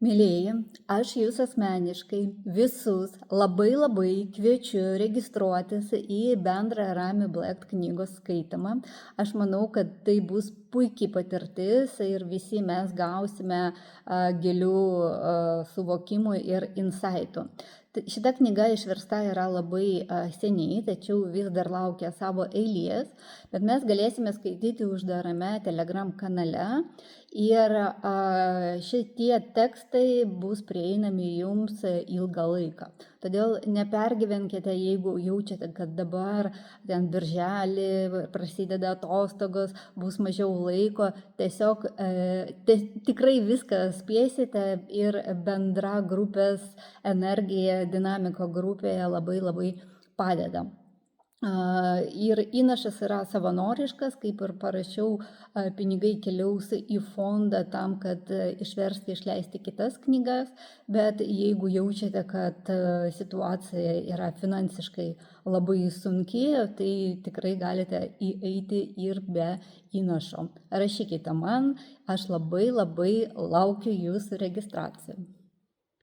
Mielieji, aš jūs asmeniškai visus labai kviečiu registruotis į bendrą Rami Blekt knygos skaitimą. Aš manau, kad tai bus puikiai patirtis ir visi mes gausime gilių suvokimų ir insightų. Šita knyga išversta yra labai seniai, tačiau vis dar laukia savo eilės, bet mes galėsime skaityti uždarame Telegram kanale ir šitie tekstai bus prieinami jums ilgą laiką. Todėl nepergyvenkite, jeigu jaučiate, kad dabar ten birželį prasideda atostogos, bus mažiau laiko, tiesiog tikrai viską spėsite ir bendra grupės energija, dinamika grupėje labai padeda. Ir įnašas yra savanoriškas, kaip ir parašiau, pinigai keliaus į fondą tam, kad išleisti kitas knygas, bet jeigu jaučiate, kad situacija yra finansiškai labai sunki, tai tikrai galite įeiti ir be įnašo. Rašykite man, aš labai laukiu jūsų registracijų.